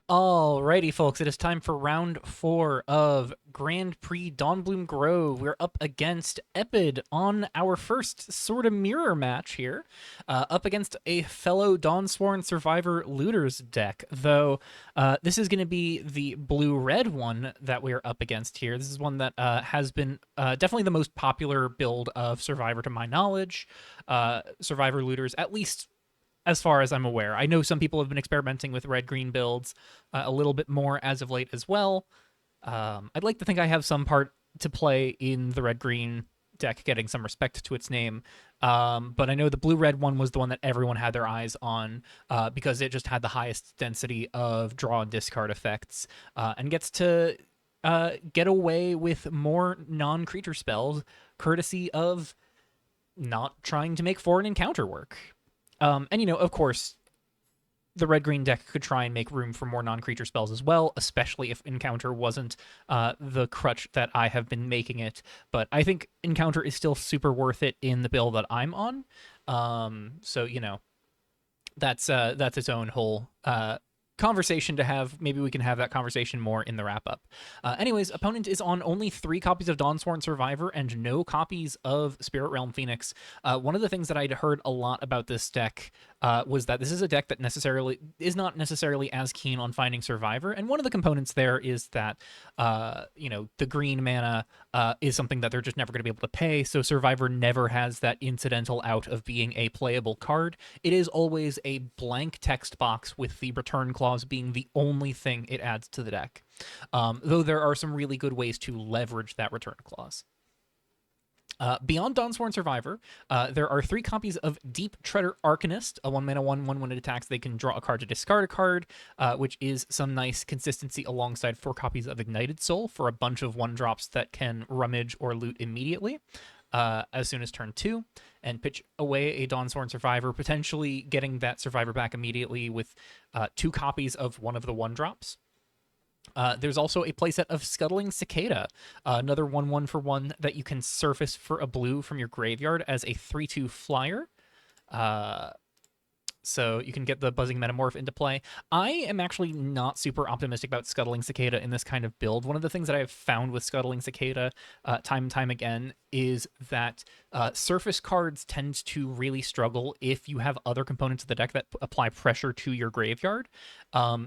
Alrighty, folks, it is time for round 4 of Grand Prix Dawnbloom Grove. We're up against Epid on our first sort of mirror match here, up against a fellow Dawnsworn Survivor Looters deck, though this is going to be the blue-red one that we're up against here. This is one that has been definitely the most popular build of Survivor to my knowledge. Survivor Looters, at least as far as I'm aware. I know some people have been experimenting with red-green builds a little bit more as of late as well. I'd like to think I have some part to play in the red-green deck getting some respect to its name. But I know the blue-red one was the one that everyone had their eyes on because it just had the highest density of draw and discard effects and gets to get away with more non-creature spells courtesy of not trying to make foreign encounter work. And, of course, the red-green deck could try and make room for more non-creature spells as well, especially if Encounter wasn't the crutch that I have been making it. But I think Encounter is still super worth it in the build that I'm on. So, that's its own whole conversation to have. Maybe we can have that conversation more in the wrap-up. Anyways, opponent is on only 3 copies of Dawnsworn Survivor and no copies of Spirit Realm Phoenix. One of the things that I'd heard a lot about this deck was that this is a deck that is not necessarily as keen on finding Survivor, and one of the components there is that the green mana is something that they're just never going to be able to pay, so Survivor never has that incidental out of being a playable card. It is always a blank text box with the return clause being the only thing it adds to the deck, though there are some really good ways to leverage that return clause. Beyond Dawnsworn Survivor, there are 3 copies of Deep Treader Arcanist, a 1-mana 1/1 when it attacks. They can draw a card to discard a card, which is some nice consistency alongside 4 copies of Ignited Soul for a bunch of 1-drops that can rummage or loot immediately as soon as turn 2, and pitch away a Dawnsworn Survivor, potentially getting that Survivor back immediately with 2 copies of one of the 1-drops. There's also a playset of Scuttling Cicada, another 1/1 for 1 that you can surface for a blue from your graveyard as a 3/2 flyer. So you can get the Buzzing Metamorph into play. I am actually not super optimistic about Scuttling Cicada in this kind of build. One of the things that I have found with Scuttling Cicada time and time again is that surface cards tend to really struggle if you have other components of the deck that apply pressure to your graveyard,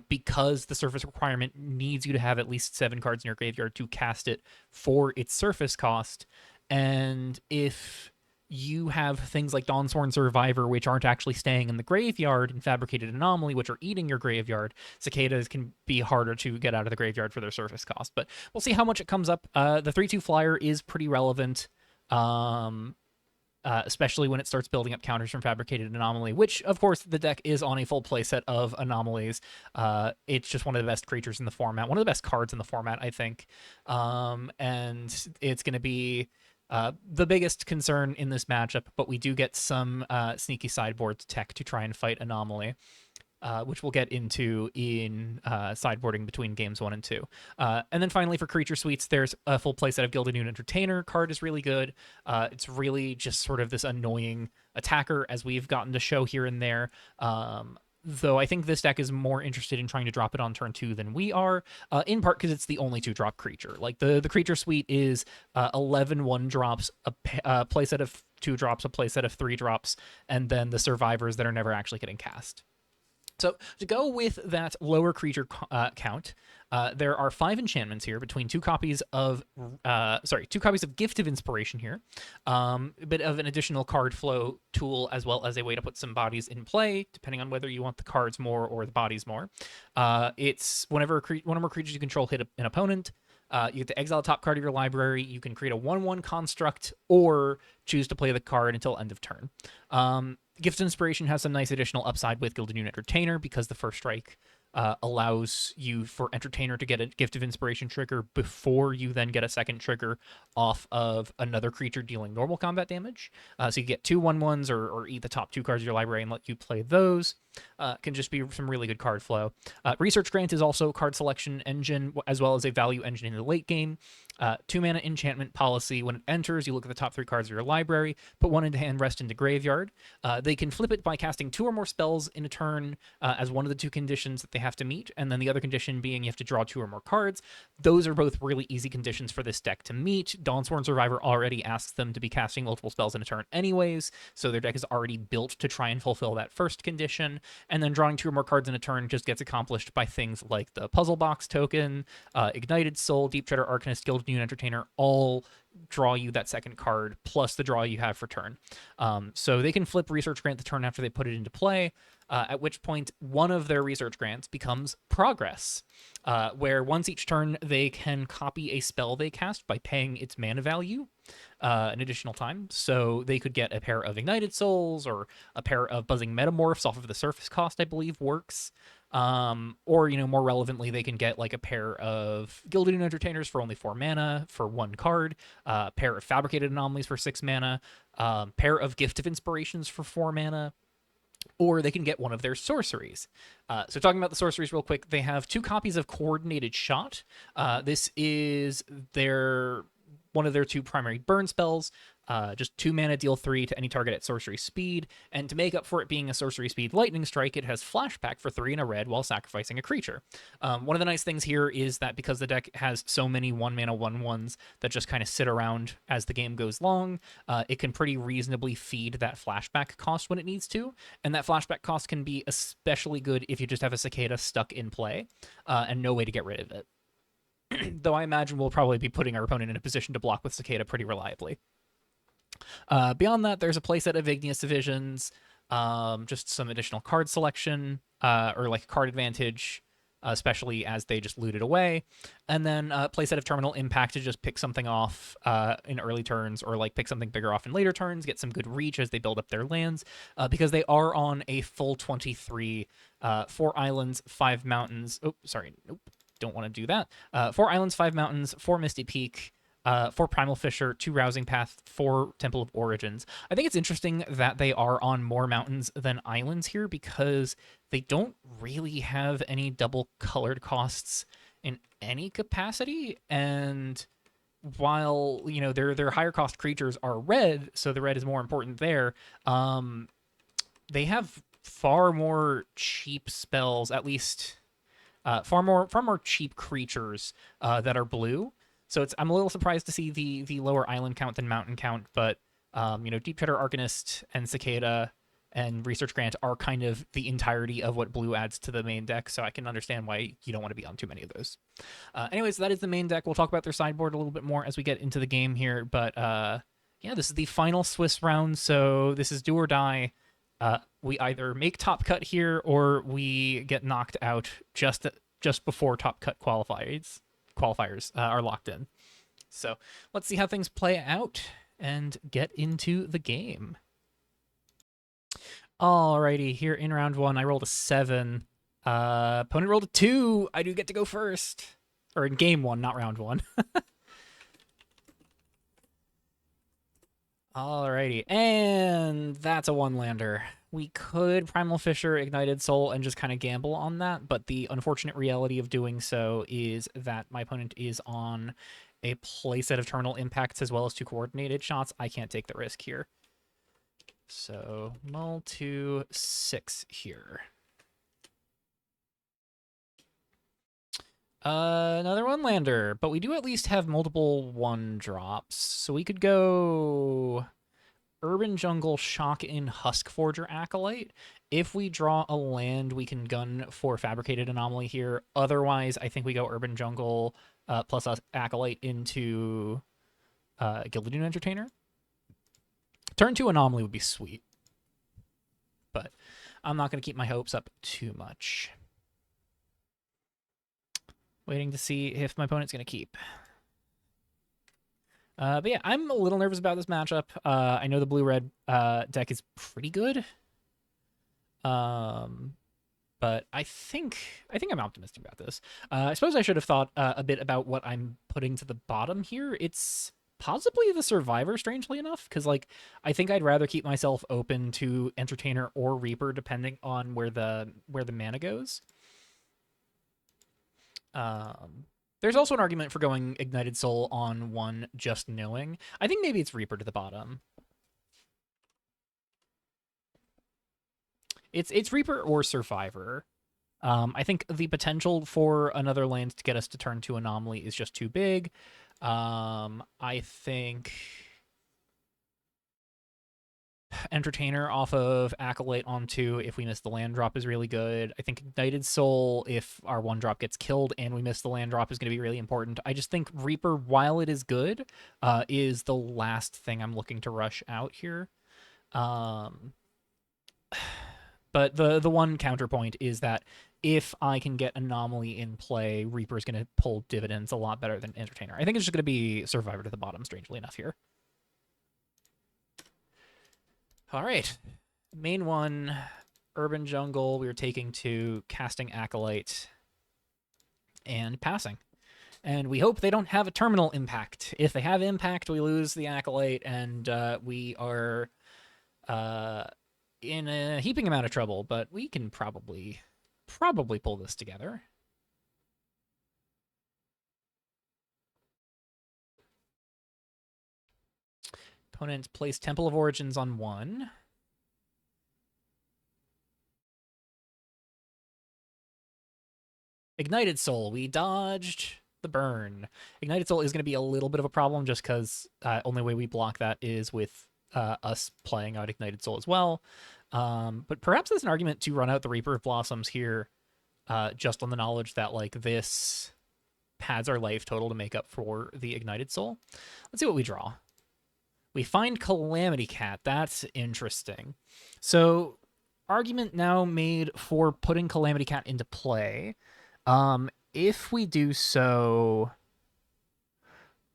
because the surface requirement needs you to have at least 7 cards in your graveyard to cast it for its surface cost. And if you have things like Dawnsworn Survivor, which aren't actually staying in the graveyard, and Fabricated Anomaly, which are eating your graveyard, cicadas can be harder to get out of the graveyard for their surface cost. But we'll see how much it comes up. The 3/2 flyer is pretty relevant, especially when it starts building up counters from Fabricated Anomaly, which, of course, the deck is on a full playset of anomalies. It's just one of the best creatures in the format, one of the best cards in the format, I think. And it's going to be the biggest concern in this matchup, but we do get some sneaky sideboard tech to try and fight Anomaly, which we'll get into in sideboarding between games 1 and 2. And then finally for creature suites, there's a full playset of Gilded Noon Entertainer. Card is really good. It's really just sort of this annoying attacker, as we've gotten to show here and there. Though I think this deck is more interested in trying to drop it on turn 2 than we are, in part because it's the only 2-drop creature. Like, the creature suite is 11 1-drops, a playset of 2-drops, a playset of 3-drops, and then the survivors that are never actually getting cast. So to go with that lower creature count, there are 5 enchantments here between 2 copies of 2 copies of Gift of Inspiration here, a bit of an additional card flow tool, as well as a way to put some bodies in play, depending on whether you want the cards more or the bodies more. It's whenever one or more creatures you control hit an opponent, you get to exile a top card of your library. You can create a 1/1 construct or choose to play the card until end of turn. Gift of Inspiration has some nice additional upside with Gilded Noon Entertainer, because the first strike allows you for Entertainer to get a Gift of Inspiration trigger before you then get a second trigger off of another creature dealing normal combat damage. So you get 2 1/1s or eat the top 2 cards of your library and let you play those. Can just be some really good card flow. Research Grant is also a card selection engine, as well as a value engine in the late game. 2-mana enchantment policy. When it enters, you look at the top 3 cards of your library, put 1 into hand, rest into graveyard. They can flip it by casting 2 or more spells in a turn as one of the 2 conditions that they have to meet, and then the other condition being you have to draw 2 or more cards. Those are both really easy conditions for this deck to meet. Dawnsworn Survivor already asks them to be casting multiple spells in a turn anyways, so their deck is already built to try and fulfill that first condition, and then drawing 2 or more cards in a turn just gets accomplished by things like the Puzzle Box token, Ignited Soul, Deep Treader Arcanist, Gilded New Entertainer, all draw you that second card plus the draw you have for turn. So they can flip Research Grant the turn after they put it into play, at which point one of their Research Grants becomes Progress, where once each turn they can copy a spell they cast by paying its mana value an additional time. So they could get a pair of Ignited Souls or a pair of Buzzing Metamorphs off of the surface cost, I believe works. Or, more relevantly, they can get like a pair of Gilded New Entertainers for only 4 mana for 1 card, a pair of Fabricated Anomalies for 6 mana, pair of Gift of Inspirations for 4 mana, or they can get one of their sorceries. So talking about the sorceries real quick, they have 2 copies of Coordinated Shot. This is one of their 2 primary burn spells. Just 2 mana, deal 3 to any target at sorcery speed, and to make up for it being a sorcery speed lightning strike, it has flashback for 3 and a red while sacrificing a creature. One of the nice things here is that because the deck has so many 1 mana 1/1s that just kind of sit around as the game goes long, it can pretty reasonably feed that flashback cost when it needs to, and that flashback cost can be especially good if you just have a Cicada stuck in play and no way to get rid of it. Though I imagine we'll probably be putting our opponent in a position to block with Cicada pretty reliably. Beyond that, there's a playset of Igneous Divisions, just some additional card selection, or like card advantage, especially as they just loot it away. And then playset of Terminal Impact to just pick something off in early turns, or like pick something bigger off in later turns, get some good reach as they build up their lands, because they are on a full 23, 4 islands, 5 mountains. Oh, sorry, nope, don't want to do that. 4 islands, 5 mountains, 4 Misty Peak, 4 Primal Fissure, 2 Rousing Path, 4 Temple of Origins. I think it's interesting that they are on more mountains than islands here because they don't really have any double colored costs in any capacity. And while, their higher cost creatures are red, so the red is more important there, they have far more cheap spells, at least far more cheap creatures that are blue. So I'm a little surprised to see the lower island count than mountain count, but Deep Treader Arcanist and Cicada and Research Grant are kind of the entirety of what blue adds to the main deck, so I can understand why you don't want to be on too many of those. Anyways, that is the main deck. We'll talk about their sideboard a little bit more as we get into the game here, but yeah, this is the final Swiss round, so this is do or die. We either make top cut here or we get knocked out just before top cut qualifiers are locked in. So let's see how things play out and get into the game. Alrighty, here in round 1, I rolled a 7. Opponent rolled a 2. I do get to go first. Or in game 1, not round 1. Alrighty, and that's a 1-lander. We could Primal Fissure, Ignited Soul, and just kind of gamble on that, but the unfortunate reality of doing so is that my opponent is on a playset of Terminal Impacts as well as 2 Coordinated Shots. I can't take the risk here. So, mull to 6 here. Another 1-lander, but we do at least have multiple 1-drops, so we could go Urban Jungle, Shock in Huskforger Acolyte. If we draw a land, we can gun for Fabricated Anomaly here. Otherwise, I think we go Urban Jungle plus Acolyte into Gilded New Entertainer. Turn 2 Anomaly would be sweet, but I'm not going to keep my hopes up too much. Waiting to see if my opponent's going to keep. But yeah, I'm a little nervous about this matchup. I know the blue-red deck is pretty good. But I think I'm optimistic about this. I suppose I should have thought a bit about what I'm putting to the bottom here. It's possibly the Survivor, strangely enough, because I think I'd rather keep myself open to Entertainer or Reaper, depending on where the mana goes. There's also an argument for going Ignited Soul on one just knowing. I think maybe it's Reaper to the bottom. It's Reaper or Survivor. I think the potential for another land to get us to turn 2 Anomaly is just too big. I think Entertainer off of Acolyte on 2 if we miss the land drop is really good. I think Ignited Soul if our 1-drop gets killed and we miss the land drop is going to be really important. I just think Reaper, while it is good, is the last thing I'm looking to rush out here. But the one counterpoint is that if I can get Anomaly in play, Reaper is going to pull dividends a lot better than Entertainer. I think it's just going to be Survivor to the bottom, strangely enough, here. All right. Main one, Urban Jungle. We were taking to casting Acolyte and passing. And we hope they don't have a terminal impact. If they have impact, we lose the Acolyte, and we are in a heaping amount of trouble, but we can probably pull this together. Opponent plays Temple of Origins on 1. Ignited Soul. We dodged the burn. Ignited Soul is going to be a little bit of a problem just because only way we block that is with us playing out Ignited Soul as well. But perhaps there's an argument to run out the Reaper of Blossoms here just on the knowledge that like this pads our life total to make up for the Ignited Soul. Let's see what we draw. We find Calamity Cat. That's interesting. So argument now made for putting Calamity Cat into play. If we do so,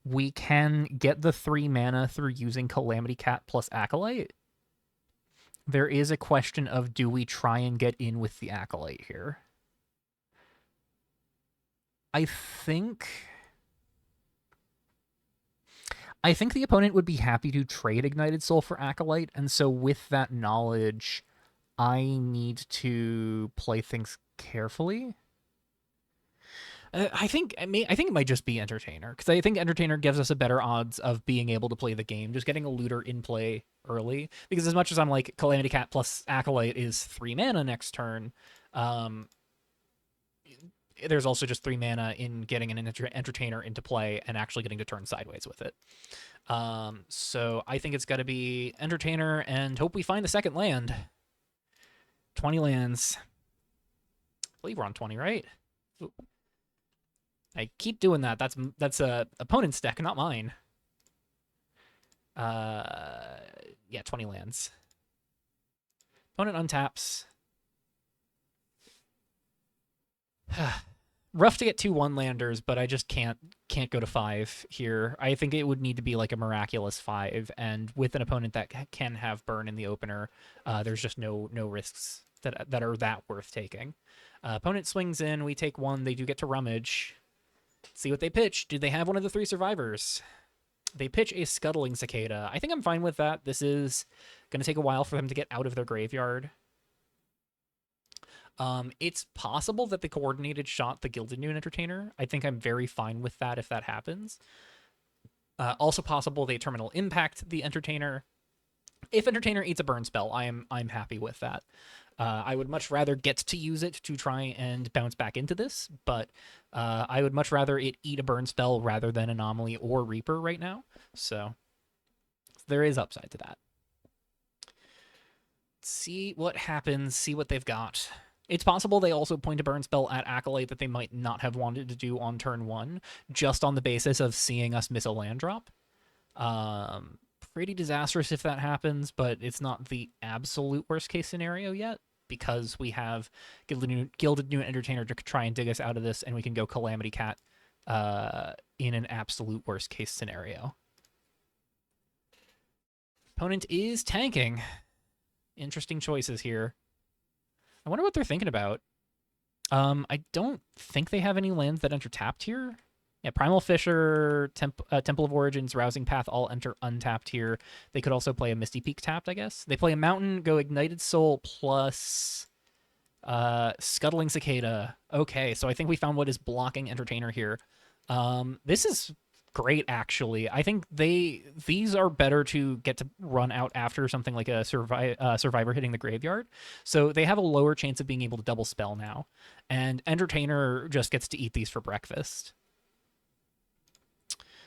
we can get the 3 mana through using Calamity Cat plus Acolyte. There is a question of, do we try and get in with the Acolyte here? I think the opponent would be happy to trade Ignited Soul for Acolyte, and so with that knowledge, I need to play things carefully. I think it might just be Entertainer, because I think Entertainer gives us a better odds of being able to play the game, just getting a looter in play early. Because as much as I'm like, Calamity Cat plus Acolyte is 3 mana next turn, there's also just 3 mana in getting an Entertainer into play and actually getting to turn sideways with it. So I think it's got to be Entertainer and hope we find the second land. 20 lands. I believe we're on 20, right? Ooh. I keep doing that. That's a opponent's deck, not mine. Yeah, 20 lands. Opponent untaps. Rough to get 2 1-landers, but I just can't go to 5 here. I think it would need to be like a miraculous 5, and with an opponent that can have burn in the opener, there's just no risks that are that worth taking. Opponent swings in, we take 1, they do get to rummage. See what they pitch. Do they have one of the 3 survivors? They pitch a Scuttling Cicada. I think I'm fine with that. This is going to take a while for them to get out of their graveyard. It's possible that the coordinated shot the Gilded Noon Entertainer. I think I'm very fine with that if that happens. Also possible they terminal impact the Entertainer. If Entertainer eats a burn spell, I'm happy with that. I would much rather get to use it to try and bounce back into this, but I would much rather it eat a burn spell rather than Anomaly or Reaper right now. So there is upside to that. See what happens, see what they've got. It's possible they also point a burn spell at Acolyte that they might not have wanted to do on turn 1, just on the basis of seeing us miss a land drop. Pretty disastrous if that happens, but it's not the absolute worst case scenario yet, because we have Gilded Noon Entertainer to try and dig us out of this, and we can go Calamity Cat in an absolute worst case scenario. Opponent is tanking. Interesting choices here. I wonder what they're thinking about. I don't think they have any lands that enter tapped here. Yeah, Primal Fisher, Temple of Origins, Rousing Path all enter untapped here. They could also play a Misty Peak tapped, I guess. They play a Mountain, go Ignited Soul plus Scuttling Cicada. Okay, so I think we found what is blocking Entertainer here. This is great, actually. I think these are better to get to run out after something like a survivor hitting the graveyard. So they have a lower chance of being able to double spell now, and Entertainer just gets to eat these for breakfast.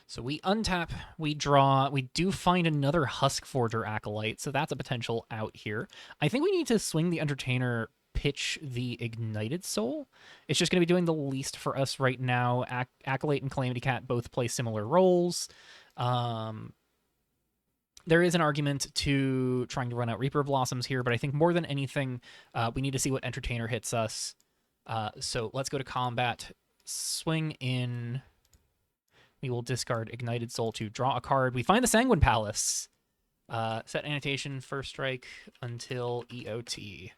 So we untap, we draw, we do find another Husk Forger Acolyte, so that's a potential out here. I think we need to swing the Entertainer, pitch the Ignited Soul. It's just going to be doing the least for us right now. Acolyte and Calamity Cat both play similar roles. There is an argument to trying to run out Reaper Blossoms here, but I think more than anything, we need to see what Entertainer hits us. So let's go to combat, swing in. We will discard Ignited Soul to draw a card. We find the Sanguine Palace. Set annotation, first strike until EOT.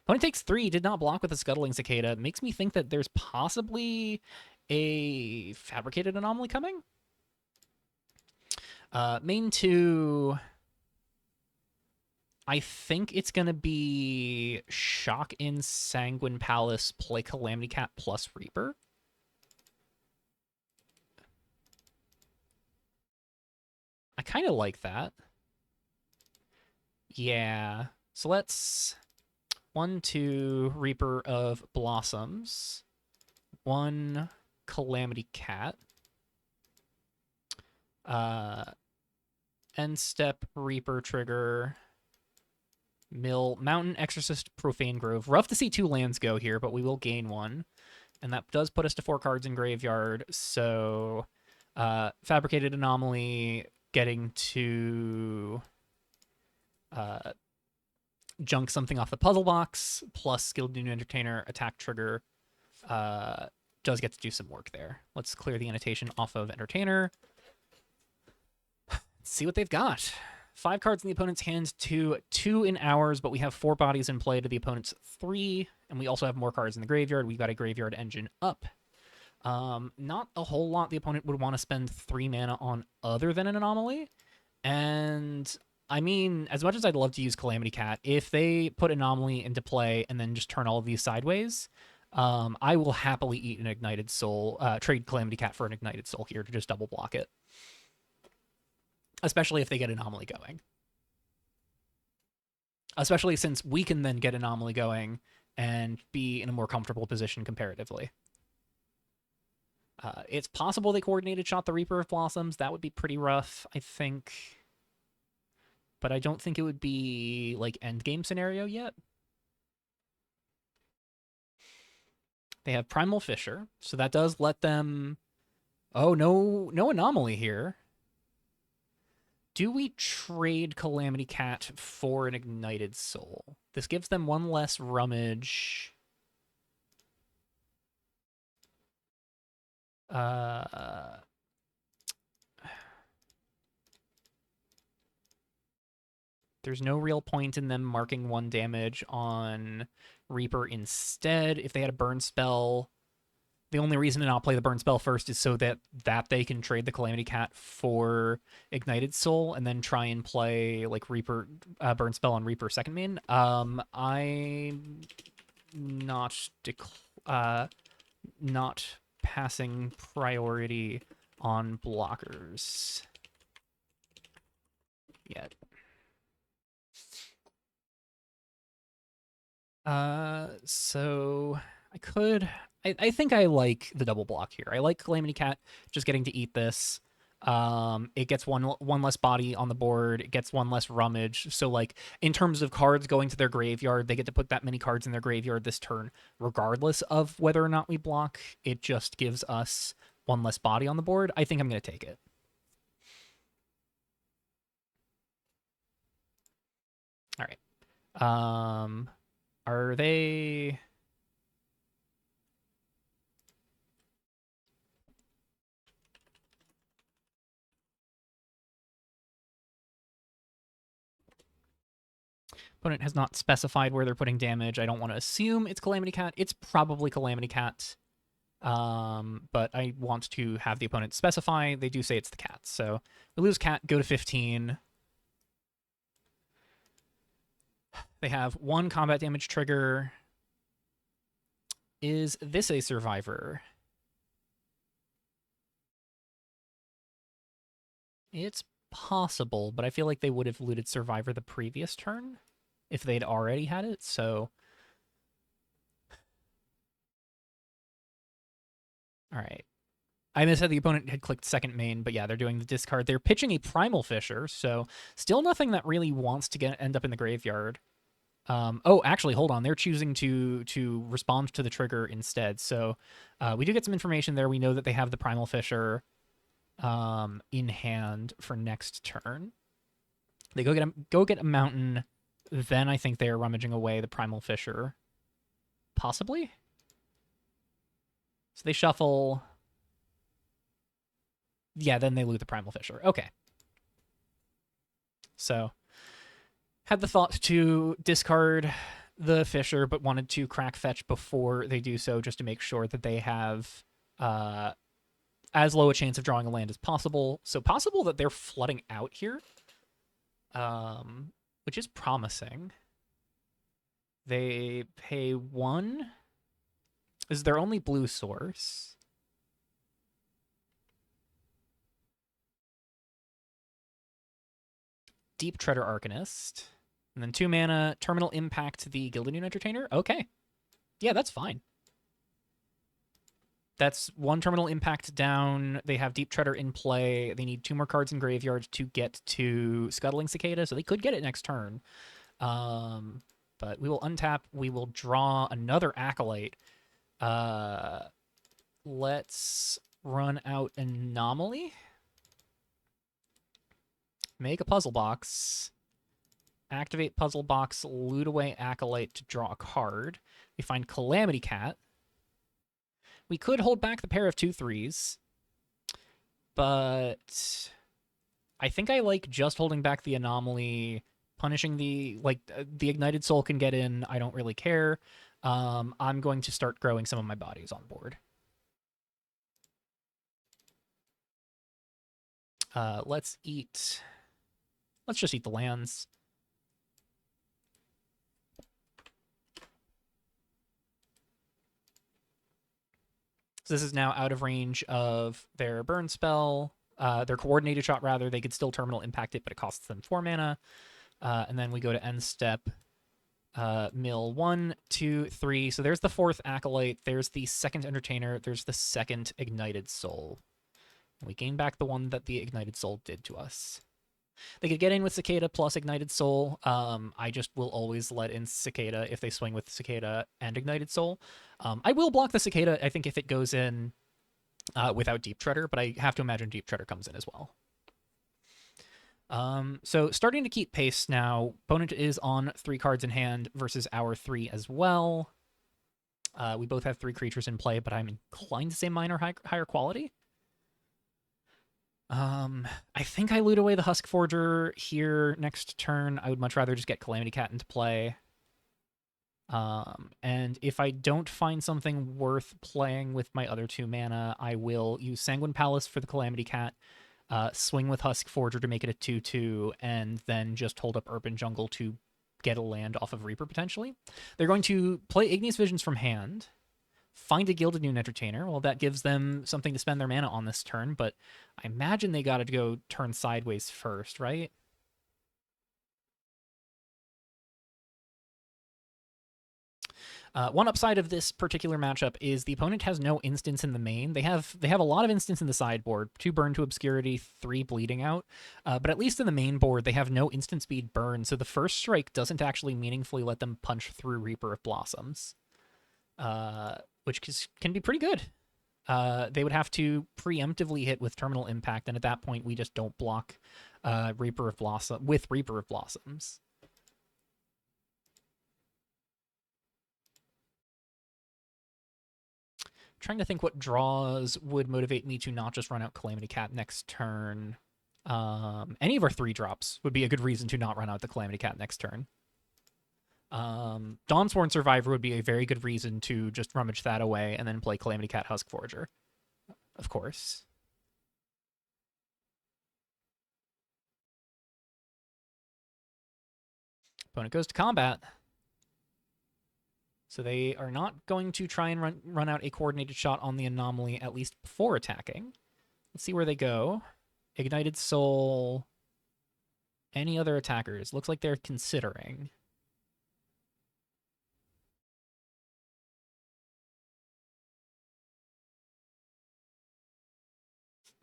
Opponent takes 3, did not block with a Scuttling Cicada. Makes me think that there's possibly a Fabricated Anomaly coming. Main 2... I think it's going to be Shock in Sanguine Palace, play Calamity Cat plus Reaper. I kind of like that. Yeah. So let's 1, 2 Reaper of Blossoms. 1 Calamity Cat. End step Reaper trigger. Mill Mountain Exorcist Profane Grove. Rough to see 2 lands go here, but we will gain 1. And that does put us to 4 cards in graveyard. So Fabricated Anomaly, getting to junk something off the puzzle box, plus Skilled New Entertainer, attack trigger, does get to do some work there. Let's clear the annotation off of Entertainer. Let's see what they've got. 5 cards in the opponent's hand to 2 in ours, but we have 4 bodies in play to the opponent's 3, and we also have more cards in the graveyard. We've got a graveyard engine up. Not a whole lot the opponent would want to spend 3 mana on other than an Anomaly. And I mean, as much as I'd love to use Calamity Cat, if they put Anomaly into play and then just turn all of these sideways, I will happily eat an Ignited Soul, trade Calamity Cat for an Ignited Soul here to just double block it. Especially if they get Anomaly going. Especially since we can then get Anomaly going and be in a more comfortable position comparatively. It's possible they coordinated shot the Reaper of Blossoms. That would be pretty rough, I think. But I don't think it would be, like, endgame scenario yet. They have Primal Fissure, so that does let them... Oh, no Anomaly here. Do we trade Calamity Cat for an Ignited Soul? This gives them 1 less rummage... There's no real point in them marking 1 damage on Reaper instead. If they had a burn spell, the only reason to not play the burn spell first is so that they can trade the Calamity Cat for Ignited Soul and then try and play like Reaper burn spell on Reaper second main. I'm not passing priority on blockers yet. So I think I like the double block here. I like Calamity Cat just getting to eat this. It gets one less body on the board. It gets 1 less rummage. So, like, in terms of cards going to their graveyard, they get to put that many cards in their graveyard this turn, regardless of whether or not we block. It just gives us 1 less body on the board. I think I'm going to take it. All right. Are they... Opponent has not specified where they're putting damage. I don't want to assume it's Calamity Cat. It's probably Calamity Cat. But I want to have the opponent specify. They do say it's the cat. So we lose cat, go to 15. They have 1 combat damage trigger. Is this a survivor? It's possible, but I feel like they would have looted Survivor the previous turn if they'd already had it, so... All right. I missaid the opponent had clicked second main, but yeah, they're doing the discard. They're pitching a Primal Fisher, so still nothing that really wants to end up in the graveyard. Oh, actually, hold on. They're choosing to respond to the trigger instead. So we do get some information there. We know that they have the Primal Fisher in hand for next turn. They go get a mountain. Then I think they are rummaging away the Primal Fisher, possibly. So they shuffle. Yeah, then they loot the Primal Fisher. Okay. So had the thought to discard the Fisher, but wanted to crack fetch before they do so, just to make sure that they have as low a chance of drawing a land as possible. So possible that they're flooding out here, which is promising. They pay 1. This is their only blue source. Deep Treader Arcanist. And then 2 mana, Terminal Impact the Gilded Noon Entertainer. Okay. Yeah, that's fine. That's 1 Terminal Impact down. They have Deep Treader in play. They need 2 more cards in graveyard to get to Scuttling Cicada, so they could get it next turn. But we will untap. We will draw another Acolyte. Let's run out Anomaly. Make a puzzle box. Activate puzzle box, loot away Acolyte to draw a card. We find Calamity Cat. We could hold back the pair of 2/3s, but I think I like just holding back the Anomaly, punishing the Ignited Soul can get in. I don't really care. I'm going to start growing some of my bodies on board. Let's just eat the lands. So this is now out of range of their burn spell, their coordinated shot rather. They could still terminal impact it, but it costs them 4 mana. And then we go to end step, mill 1, 2, 3. So there's the 4th Acolyte. There's the 2nd Entertainer. There's the 2nd Ignited Soul. We gain back the one that the Ignited Soul did to us. They could get in with Cicada plus Ignited Soul. I just will always let in Cicada if they swing with Cicada and Ignited Soul. I will block the Cicada, I think, if it goes in without Deep Treader, but I have to imagine Deep Treader comes in as well. So starting to keep pace now. Opponent is on 3 cards in hand versus our 3 as well. We both have 3 creatures in play, but I'm inclined to say mine are higher quality. I think I loot away the Husk Forger here next turn. I would much rather just get Calamity Cat into play. And if I don't find something worth playing with my other 2 mana, I will use Sanguine Palace for the Calamity Cat, swing with Husk Forger to make it a 2/2, and then just hold up Urban Jungle to get a land off of Reaper potentially. They're going to play Igneous Visions from hand, find a Gilded Noon Entertainer. Well, that gives them something to spend their mana on this turn, but I imagine they got to go turn sideways first, right? One upside of this particular matchup is the opponent has no instants in the main. They have a lot of instants in the sideboard, 2 burn to obscurity, 3 bleeding out. But at least in the main board, they have no instant speed burn, so the first strike doesn't actually meaningfully let them punch through Reaper of Blossoms, which can be pretty good. They would have to preemptively hit with Terminal Impact, and at that point, we just don't block Reaper of Blossoms. Trying to think what draws would motivate me to not just run out Calamity Cat next turn. Any of our 3 drops would be a good reason to not run out the Calamity Cat next turn. Dawnsworn Survivor would be a very good reason to just rummage that away and then play Calamity Cat Husk Forger, of course. Opponent goes to combat. So they are not going to try and run out a coordinated shot on the Anomaly, at least before attacking. Let's see where they go. Ignited Soul. Any other attackers? Looks like they're considering.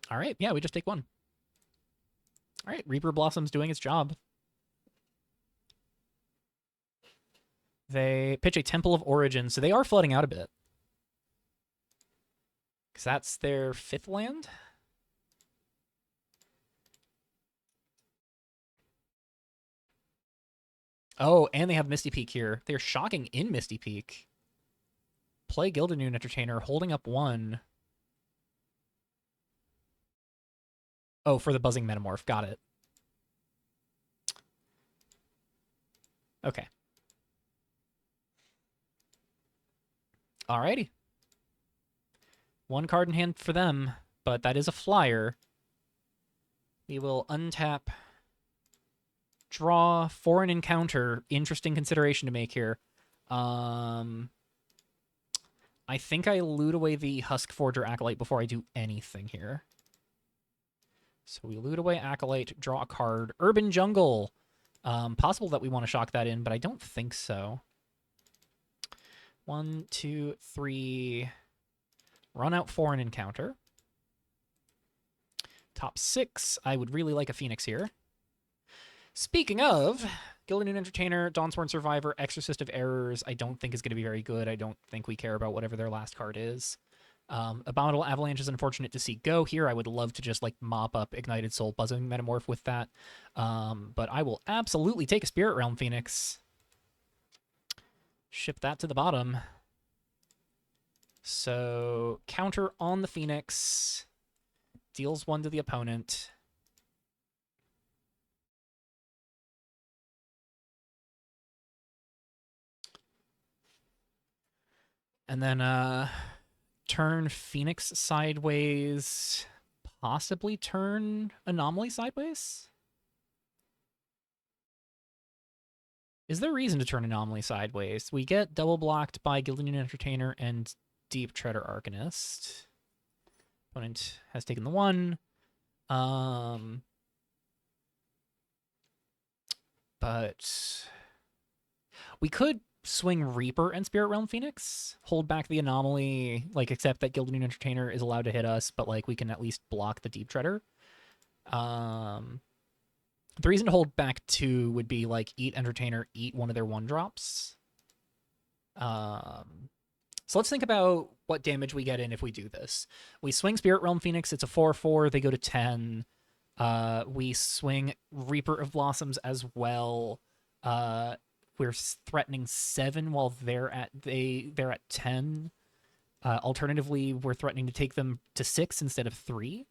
All right, yeah, we just take one. All right, Reaper Blossom's doing its job. They pitch a Temple of Origin, so they are flooding out a bit. Because that's their 5th land? Oh, and they have Misty Peak here. They're shocking in Misty Peak. Play Gildanoon Entertainer, holding up 1. Oh, for the Buzzing Metamorph. Got it. Okay. Alrighty. 1 card in hand for them, but that is a flyer. We will untap, draw, foreign encounter. Interesting consideration to make here. I think I loot away the Husk Forger Acolyte before I do anything here. So we loot away Acolyte, draw a card. Urban Jungle. Possible that we want to shock that in, but I don't think so. 1, 2, 3. Run out foreign encounter. Top 6. I would really like a Phoenix here. Speaking of, Gildanoon Entertainer, Dawnsworn Survivor, Exorcist of Errors, I don't think is going to be very good. I don't think we care about whatever their last card is. Abominable Avalanche is unfortunate to see go here. I would love to just like mop up Ignited Soul Buzzing Metamorph with that. But I will absolutely take a Spirit Realm Phoenix. Ship that to the bottom. So counter on the Phoenix. Deals 1 to the opponent. And then turn Phoenix sideways. Possibly turn Anomaly sideways? Is there reason to turn Anomaly sideways? We get double blocked by Gildanoon Entertainer and Deep Treader Arcanist. Opponent has taken the 1. But we could swing Reaper and Spirit Realm Phoenix, hold back the Anomaly, like accept that Gildanoon Entertainer is allowed to hit us, but like we can at least block the Deep Treader. The reason to hold back 2 would be like eat Entertainer, eat one of their 1-drops. So let's think about what damage we get in if we do this. We swing Spirit Realm Phoenix, it's a 4/4, they go to 10. We swing Reaper of Blossoms as well. We're threatening 7 while they're at 10. Alternatively, we're threatening to take them to 6 instead of 3.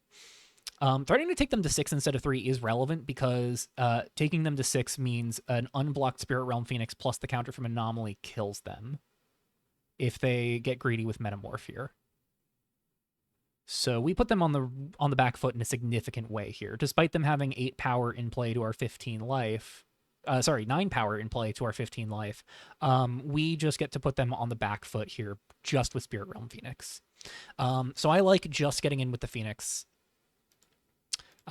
Threatening to take them to 6 instead of 3 is relevant because taking them to 6 means an unblocked Spirit Realm Phoenix plus the counter from Anomaly kills them if they get greedy with Metamorph here. So we put them on the back foot in a significant way here, despite them having 8 power in play to our 15 life. 9 power in play to our 15 life. We just get to put them on the back foot here, just with Spirit Realm Phoenix. So I like just getting in with the Phoenix.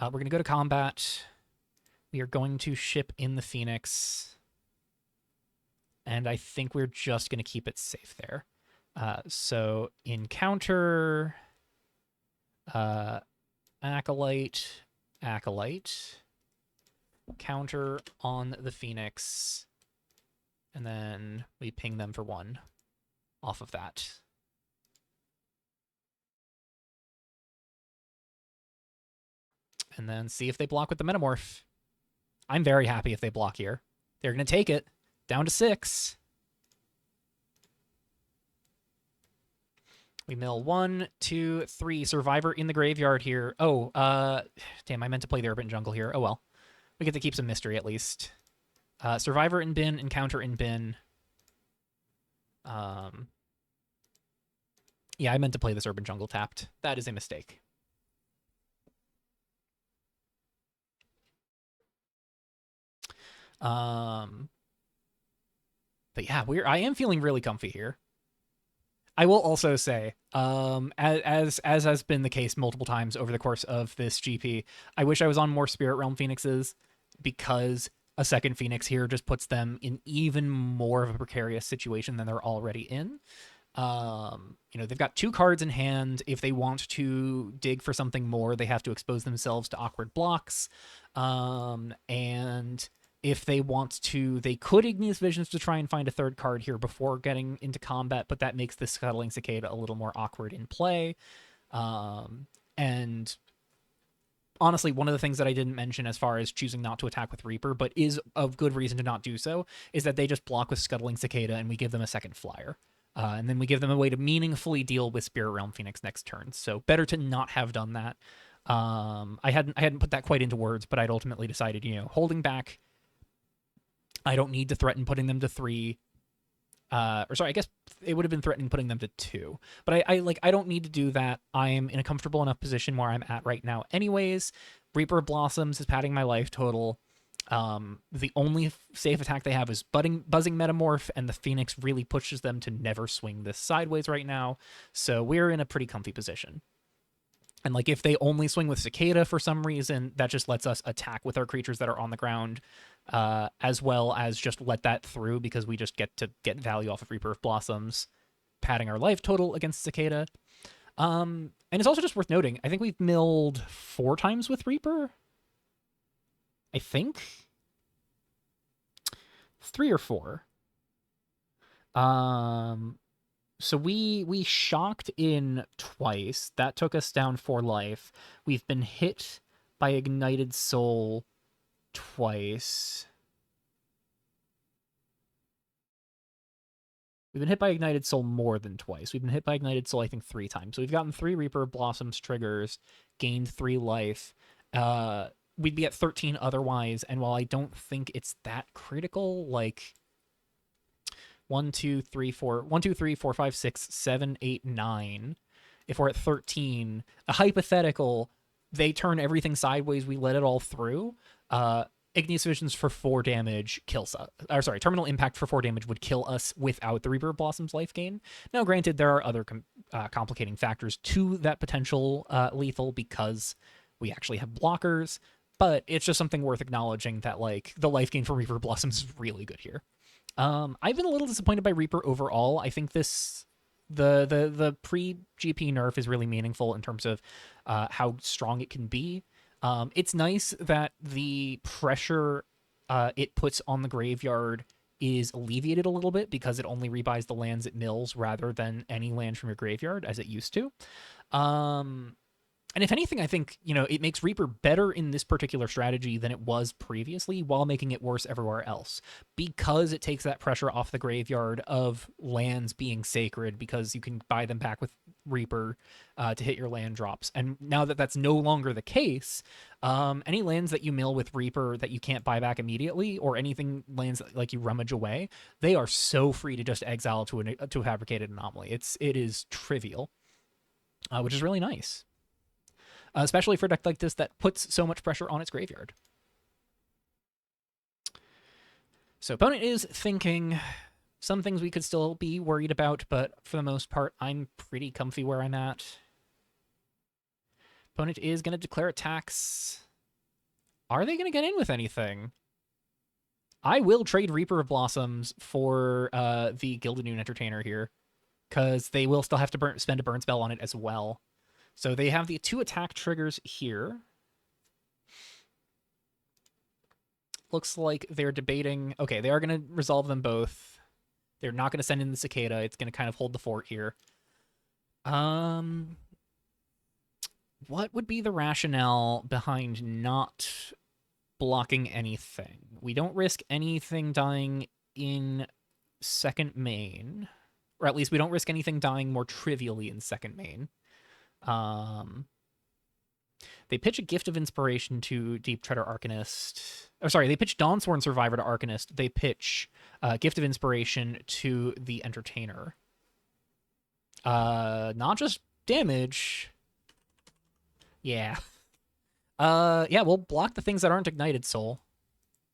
We're going to go to combat. We are going to ship in the Phoenix. And I think we're just going to keep it safe there. So encounter, Acolyte, counter on the Phoenix, and then we ping them for 1 off of that. And then see if they block with the Metamorph. I'm very happy if they block here. They're going to take it down to 6. We mill 1, 2, 3. Survivor in the graveyard here. Oh, damn, I meant to play the Urban Jungle here. Oh well. We get to keep some mystery at least. Survivor in bin, encounter in bin. Yeah, I meant to play this Urban Jungle tapped. That is a mistake. But yeah, I am feeling really comfy here. I will also say, as has been the case multiple times over the course of this GP, I wish I was on more Spirit Realm Phoenixes, because a second Phoenix here just puts them in even more of a precarious situation than they're already in. They've got 2 cards in hand. If they want to dig for something more, they have to expose themselves to awkward blocks. And if they want to, they could Igneous Visions to try and find a 3rd card here before getting into combat, but that makes the Scuttling Cicada a little more awkward in play. And honestly, one of the things that I didn't mention as far as choosing not to attack with Reaper, but is of good reason to not do so, is that they just block with Scuttling Cicada and we give them a 2nd flyer. And then we give them a way to meaningfully deal with Spirit Realm Phoenix next turn. So better to not have done that. I hadn't put that quite into words, but I'd ultimately decided, holding back. I don't need to threaten putting them to 3. I guess it would have been threatening putting them to 2. But I don't need to do that. I am in a comfortable enough position where I'm at right now anyways. Reaper of Blossoms is padding my life total. The only safe attack they have is Buzzing Metamorph, and the Phoenix really pushes them to never swing this sideways right now. So we're in a pretty comfy position. And if they only swing with Cicada for some reason, that just lets us attack with our creatures that are on the ground, as well as just let that through, because we just get to get value off of Reaper of Blossoms, padding our life total against Cicada. And it's also just worth noting, I think we've milled 4 times with Reaper. I think 3 or 4. So we shocked in twice. That took us down 4 life. We've been hit by Ignited Soul twice. We've been hit by Ignited Soul more than twice. We've been hit by Ignited Soul, I think, 3 times. So we've gotten 3 Reaper Blossoms triggers, gained 3 life. We'd be at 13 otherwise, and while I don't think it's that critical, 1, 2, 3, 4, 5, 6, 7, 8, 9. If we're at 13, a hypothetical, they turn everything sideways, we let it all through. Igneous Visions for 4 damage kills us. Terminal Impact for 4 damage would kill us without the Reaper of Blossoms life gain. Now, granted, there are other complicating factors to that potential lethal, because we actually have blockers, but it's just something worth acknowledging that the life gain for Reaper Blossoms is really good here. I've been a little disappointed by Reaper overall. I think the pre-GP nerf is really meaningful in terms of how strong it can be. It's nice that the pressure it puts on the graveyard is alleviated a little bit, because it only rebuys the lands it mills rather than any land from your graveyard as it used to. And if anything, I think, it makes Reaper better in this particular strategy than it was previously, while making it worse everywhere else, because it takes that pressure off the graveyard of lands being sacred, because you can buy them back with Reaper to hit your land drops. And now that that's no longer the case, any lands that you mill with Reaper that you can't buy back immediately, or anything lands that, you rummage away, they are so free to just exile to a fabricated anomaly. It is trivial, which is really nice. Especially for a deck like this that puts so much pressure on its graveyard. So opponent is thinking some things we could still be worried about, but for the most part, I'm pretty comfy where I'm at. Opponent is going to declare attacks. Are they going to get in with anything? I will trade Reaper of Blossoms for the Gilded Noon Entertainer here, because they will still have to spend a burn spell on it as well. So they have the 2 attack triggers here. Looks like they're debating. Okay, they are going to resolve them both. They're not going to send in the Cicada. It's going to kind of hold the fort here. What would be the rationale behind not blocking anything? We don't risk anything dying in second main. Or at least we don't risk anything dying more trivially in second main. They pitch a Gift of Inspiration to Deep Treader Arcanist. Oh, sorry, they pitch Dawnsworn Survivor to Arcanist. They pitch Gift of Inspiration to the Entertainer. Not just damage. Yeah. Yeah, we'll block the things that aren't Ignited Soul.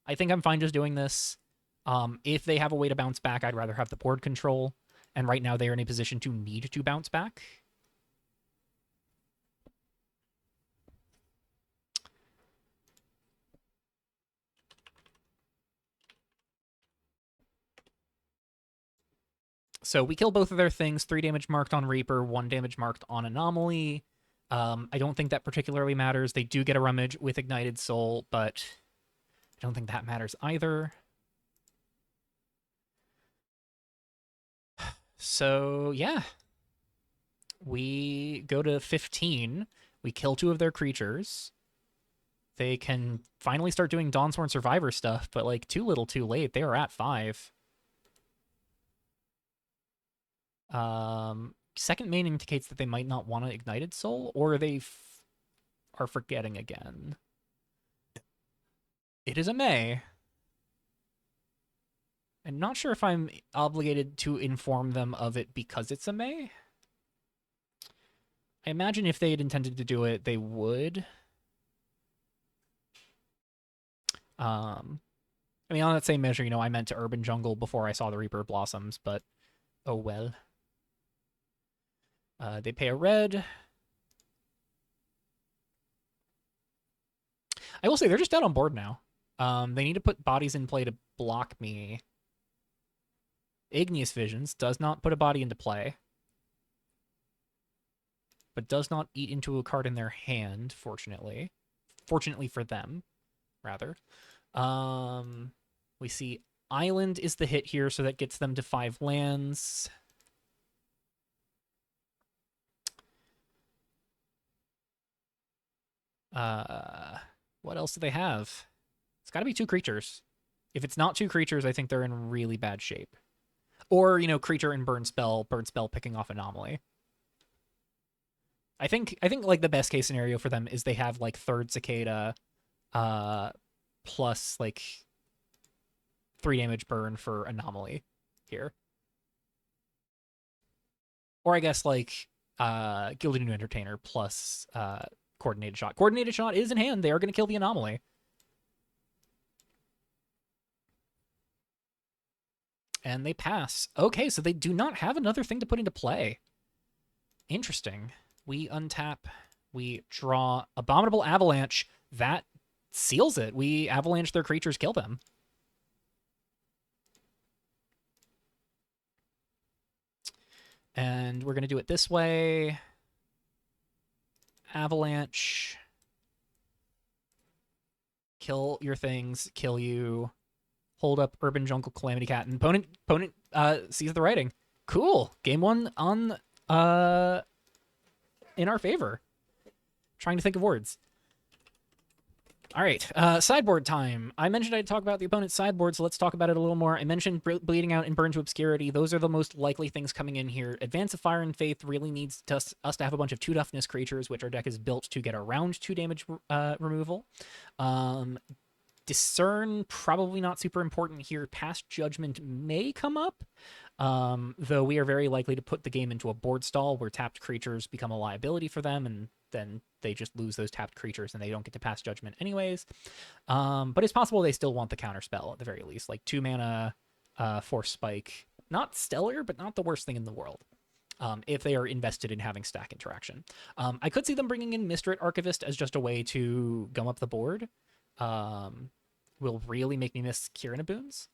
I think I'm fine just doing this. If they have a way to bounce back, I'd rather have the board control. and right now they are in a position to need to bounce back. So we kill both of their things. 3 damage marked on Reaper, 1 damage marked on Anomaly. I don't think that particularly matters. They do get a Rummage with Ignited Soul, but I don't think that matters either. So, yeah. We go to 15. We kill 2 of their creatures. They can finally start doing Dawnsworn Survivor stuff, but like too little too late. They are at 5. Second main indicates that they might not want an Ignited Soul, or they are forgetting again. It is a May. I'm not sure if I'm obligated to inform them of it because it's a May. I imagine if they had intended to do it, they would. I mean, on that same measure, I meant to Urban Jungle before I saw the Reaper Blossoms, but oh well. They pay a red. I will say they're just dead on board now. They need to put bodies in play to block me. Igneous Visions does not put a body into play, but does not eat into a card in their hand, fortunately. Fortunately for them, rather. We see Island is the hit here, so that gets them to 5 lands. What else do they have? It's got to be 2 creatures. If it's not 2 creatures, I think they're in really bad shape. Or, creature and burn spell picking off Anomaly. I think like the best case scenario for them is they have like 3rd Cicada plus like 3 damage burn for Anomaly here. Or I guess like Gilded New Entertainer plus Coordinated Shot. Coordinated Shot is in hand. They are going to kill the Anomaly. And they pass. Okay, so they do not have another thing to put into play. Interesting. We untap. We draw Abominable Avalanche. That seals it. We avalanche their creatures, kill them. And we're going to do it this way. Avalanche. Kill your things. Kill you. Hold up Urban Jungle Calamity Cat. And opponent sees the writing. Cool. Game 1 on in our favor. Trying to think of words. All right, sideboard time. I mentioned I'd talk about the opponent's sideboard, so let's talk about it a little more. I mentioned Bleeding Out and Burn to Obscurity. Those are the most likely things coming in here. Advance of Fire and Faith really needs us to have a bunch of 2 toughness creatures, which our deck is built to get around 2 damage removal. Discern, probably not super important here. Past Judgment may come up, though we are very likely to put the game into a board stall where tapped creatures become a liability for them, and then they just lose those tapped creatures and they don't get to Pass Judgment anyways. But it's possible they still want the counter spell at the very least, like 2 mana Force Spike. Not stellar, but not the worst thing in the world. If they are invested in having stack interaction. I could see them bringing in Mistrit Archivist as just a way to gum up the board. Will really make me miss Kieran Boons.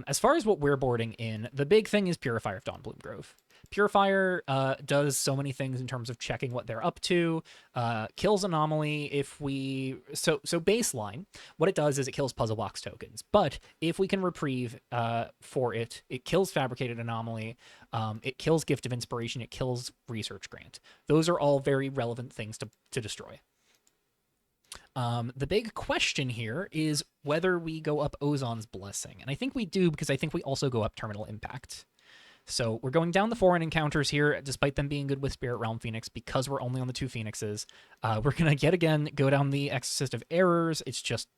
As far as what we're boarding in, the big thing is Purifier of Dawnbloom Grove. Purifier does so many things in terms of checking what they're up to, kills Anomaly if we... So baseline, what it does is it kills Puzzle Box tokens, but if we can reprieve for it, it kills Fabricated Anomaly, it kills Gift of Inspiration, it kills Research Grant. Those are all very relevant things to destroy. The big question here is whether we go up Ozon's Blessing. And I think we do, because I think we also go up Terminal Impact. So we're going down the foreign encounters here, despite them being good with Spirit Realm Phoenix, because we're only on the 2 Phoenixes. We're going to yet again go down the Exorcist of Errors. It's just...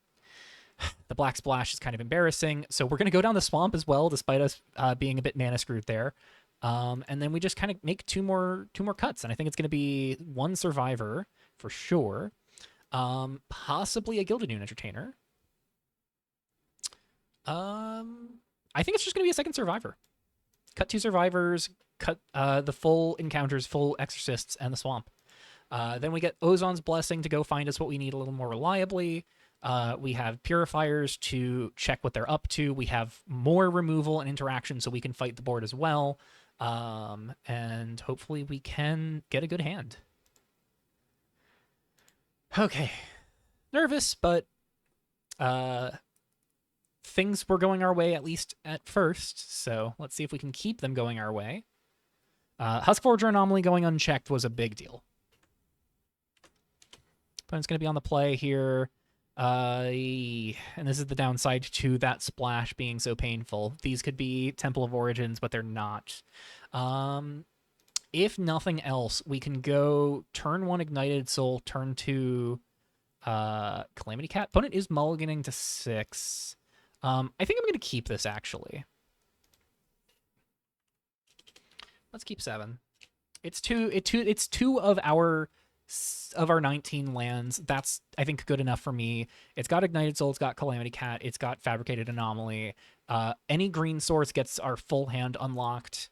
the Black Splash is kind of embarrassing. So we're going to go down the Swamp as well, despite us being a bit mana screwed there. And then we just kind of make two more cuts. And I think it's going to be 1 Survivor, for sure. Possibly a Gilded Noon Entertainer. I think it's just going to be a 2nd Survivor. cut 2 survivors, cut the full encounters, full exorcists, and the swamp. Then we get Ozon's Blessing to go find us what we need a little more reliably. We have Purifiers to check what they're up to. We have more removal and interaction so we can fight the board as well. And hopefully we can get a good hand. Okay. Nervous, but things were going our way, at least at first. So let's see if we can keep them going our way. Huskforger Anomaly going unchecked was a big deal. Opponent's going to be on the play here. And this is the downside to that splash being so painful. These could be Temple of Origins, but they're not. If nothing else, we can go turn 1 Ignited Soul, turn 2 Calamity Cat. Opponent is mulliganing to 6. I think I'm going to keep this, actually. Let's keep 7. It's two of our 19 lands. That's, I think, good enough for me. It's got Ignited Soul, it's got Calamity Cat, it's got Fabricated Anomaly. Any green source gets our full hand unlocked.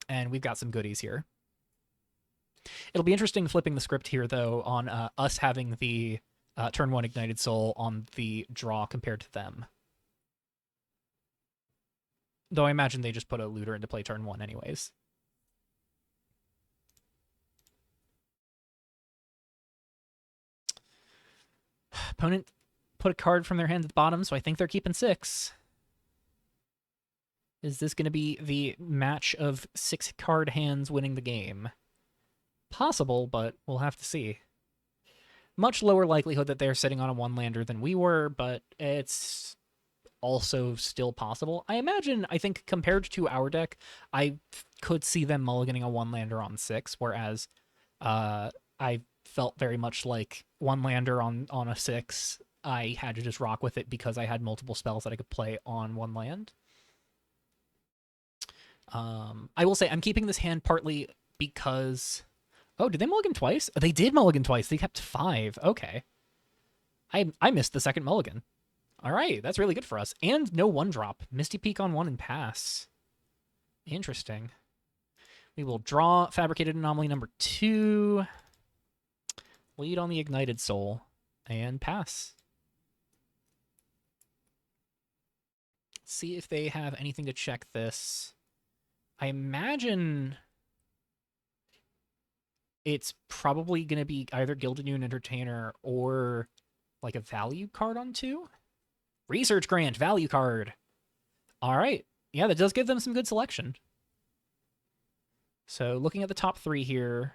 And we've got some goodies here. It'll be interesting flipping the script here, though, on us having the turn 1 Ignited Soul on the draw compared to them. Though I imagine they just put a looter into play turn 1 anyways. Opponent put a card from their hand at the bottom, so I think they're keeping 6. Is this going to be the match of 6-card hands winning the game? Possible, but we'll have to see. Much lower likelihood that they're sitting on a 1-lander than we were, but it's also still possible. I think compared to our deck, I could see them mulliganing a 1-lander on 6, whereas I felt very much like 1-lander on a 6. I had to just rock with it because I had multiple spells that I could play on 1 land. I will say I'm keeping this hand partly because... Oh, did they mulligan twice? Oh, they did mulligan twice. They kept 5. Okay. I missed the second mulligan. All right, that's really good for us. And no 1-drop. Misty Peak on 1 and pass. Interesting. We will draw Fabricated Anomaly number 2. Lead on the Ignited Soul. And pass. See if they have anything to check this. I imagine it's probably going to be either Gilded Noon Entertainer or like a value card on 2. Research Grant, value card. All right. Yeah, that does give them some good selection. So looking at the top 3 here,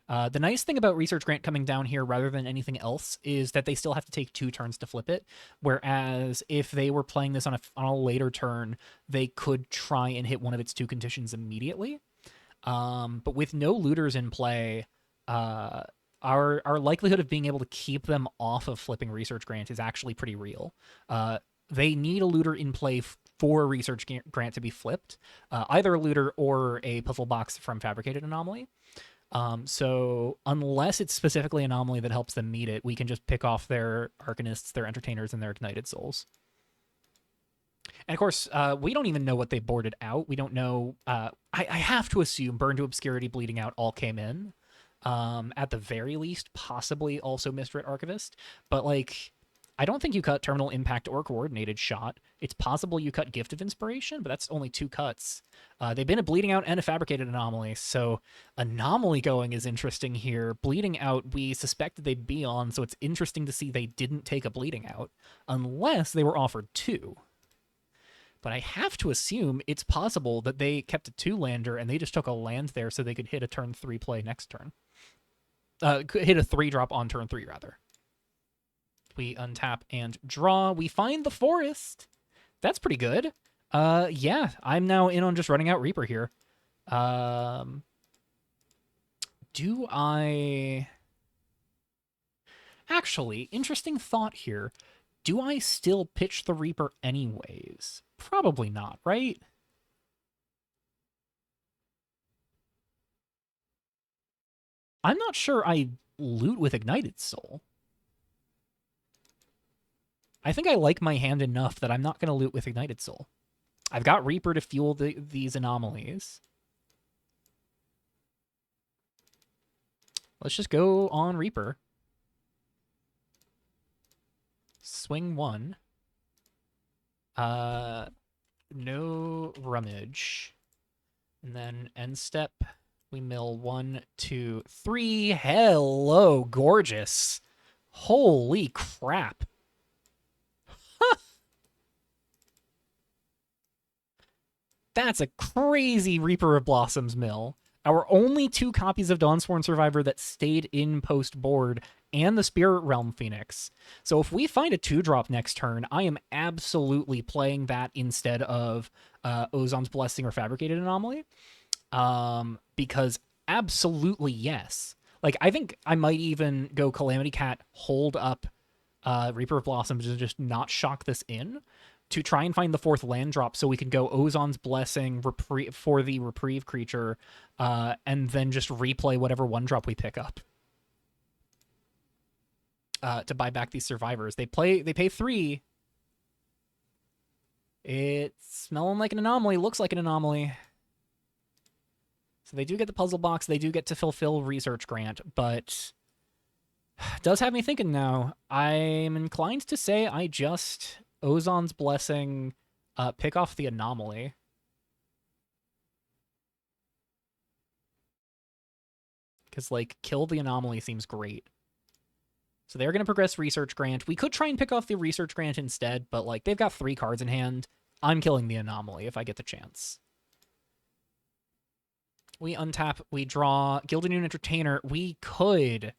the nice thing about Research Grant coming down here rather than anything else is that they still have to take 2 turns to flip it, whereas if they were playing this on a later turn, they could try and hit one of its 2 conditions immediately. But with no looters in play, our likelihood of being able to keep them off of flipping Research Grant is actually pretty real. They need a looter in play for Research Grant to be flipped, either a looter or a puzzle box from Fabricated Anomaly. So unless it's specifically Anomaly that helps them meet it, we can just pick off their Arcanists, their Entertainers, and their Ignited Souls. And of course, we don't even know what they boarded out. We don't know. I have to assume Burn to Obscurity, Bleeding Out all came in. At the very least, possibly also Mistrit Archivist. But, like, I don't think you cut Terminal Impact or Coordinated Shot. It's possible you cut Gift of Inspiration, but that's only 2 cuts. They've been a Bleeding Out and a Fabricated Anomaly, so Anomaly going is interesting here. Bleeding Out, we suspected they'd be on, so it's interesting to see they didn't take a Bleeding Out, unless they were offered 2. But I have to assume it's possible that they kept a 2-lander and they just took a land there so they could hit a turn 3 play next turn. Hit a 3-drop on turn 3, rather. We untap and draw. We find the forest. That's pretty good. Yeah, I'm now in on just running out Reaper here. Do I... Actually, interesting thought here. Do I still pitch the Reaper anyways? Probably not, right? I'm not sure I loot with Ignited Soul. I think I like my hand enough that I'm not going to loot with Ignited Soul. I've got Reaper to fuel these anomalies. Let's just go on Reaper. Swing 1. No rummage. And then end step, we mill 1, 2, 3. Hello, gorgeous. Holy crap. That's a crazy Reaper of Blossoms mill. Our only 2 copies of Dawnsworn Survivor that stayed in post-board, and the Spirit Realm Phoenix. So if we find a 2-drop next turn, I am absolutely playing that instead of Ozon's Blessing or Fabricated Anomaly. Because absolutely yes. Like, I think I might even go Calamity Cat, hold up Reaper of Blossoms to just not shock this in, to try and find the 4th land drop so we can go Ozon's Blessing for the Reprieve creature, and then just replay whatever 1-drop we pick up. To buy back these survivors. They pay 3. It's smelling like an anomaly, looks like an anomaly. So they do get the puzzle box, they do get to fulfill Research Grant, but does have me thinking now. I'm inclined to say I just Ozon's Blessing, pick off the anomaly. Because, like, kill the anomaly seems great. So they're going to progress Research Grant. We could try and pick off the Research Grant instead, but, like, they've got 3 cards in hand. I'm killing the anomaly if I get the chance. We untap, we draw Gilded Noon Entertainer. We could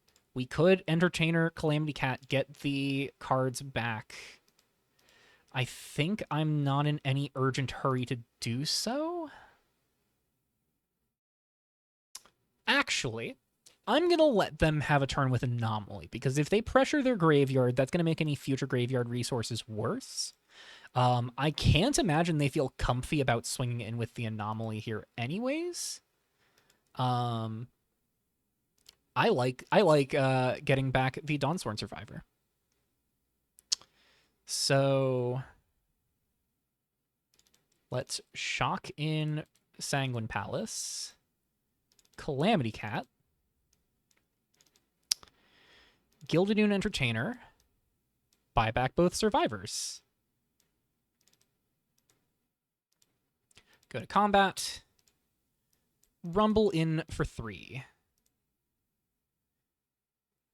Entertainer, Calamity Cat, get the cards back. I think I'm not in any urgent hurry to do so. Actually, I'm going to let them have a turn with Anomaly, because if they pressure their graveyard, that's going to make any future graveyard resources worse. I can't imagine they feel comfy about swinging in with the Anomaly here anyways. I like getting back the Dawnsworn Survivor. So let's shock in Sanguine Palace, Calamity Cat, Gilded Noon Entertainer, buy back both survivors. Go to combat, rumble in for 3.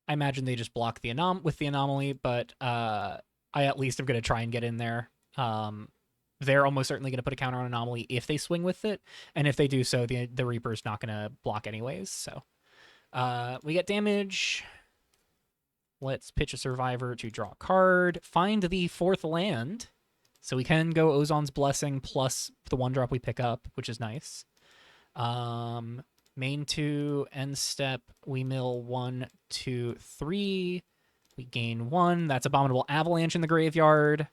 I imagine they just block the with the anomaly, but I at least am going to try and get in there. They're almost certainly going to put a counter on anomaly if they swing with it, and if they do so, the Reaper's not going to block anyways. So we get damage. Let's pitch a survivor to draw a card. Find the 4th land, so we can go Ozon's Blessing plus the 1-drop we pick up, which is nice. Main 2, end step, we mill 1, 2, 3. We gain 1. That's Abominable Avalanche in the graveyard.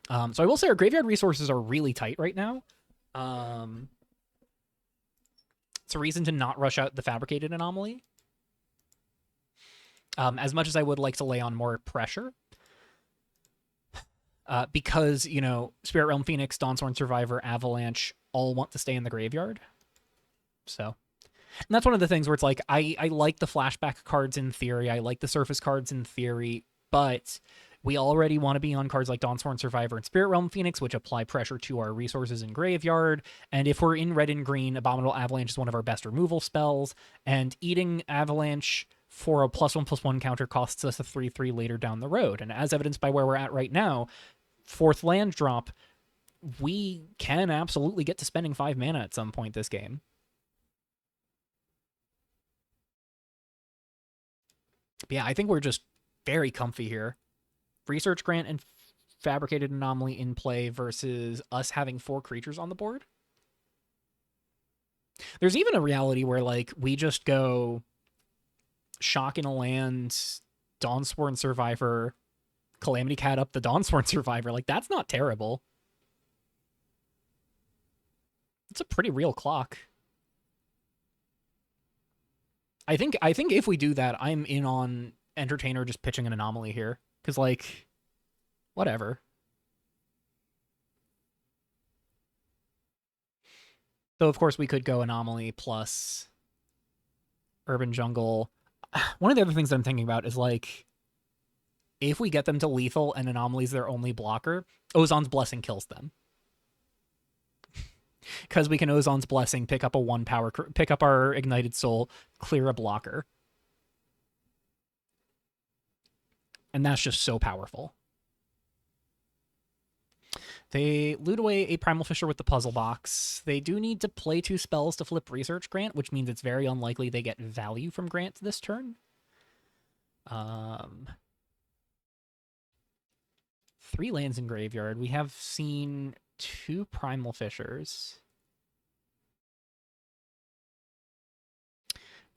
So I will say our graveyard resources are really tight right now. It's a reason to not rush out the Fabricated Anomaly. As much as I would like to lay on more pressure. Because, you know, Spirit Realm Phoenix, Dawnsworn Survivor, Avalanche all want to stay in the graveyard. So, and that's one of the things where it's like, I like the flashback cards in theory, I like the surface cards in theory, but we already want to be on cards like Dawnsworn Survivor and Spirit Realm Phoenix, which apply pressure to our resources in graveyard, and if we're in red and green, Abominable Avalanche is one of our best removal spells, and eating Avalanche for a +1/+1 counter costs us a 3/3 later down the road, and as evidenced by where we're at right now, 4th land drop, we can absolutely get to spending 5 mana at some point this game. But yeah, I think we're just very comfy here. Research Grant and Fabricated Anomaly in play versus us having 4 creatures on the board. There's even a reality where, like, we just go shock in a land, Dawnsworn Survivor, Calamity Cat up the Dawnsworn Survivor. Like, that's not terrible. It's a pretty real clock. I think if we do that, I'm in on Entertainer just pitching an anomaly here, Because, like, whatever. Though, of course, we could go Anomaly plus Urban Jungle. One of the other things that I'm thinking about is, like, if we get them to lethal and Anomaly's their only blocker, Ozon's Blessing kills them. Because we can Ozon's Blessing, pick up a 1 power, pick up our Ignited Soul, clear a blocker. And that's just so powerful. They loot away a Primal Fisher with the Puzzle Box. They do need to play 2 spells to flip Research Grant, which means it's very unlikely they get value from Grant this turn. 3 lands in graveyard. We have seen 2 Primal Fishers.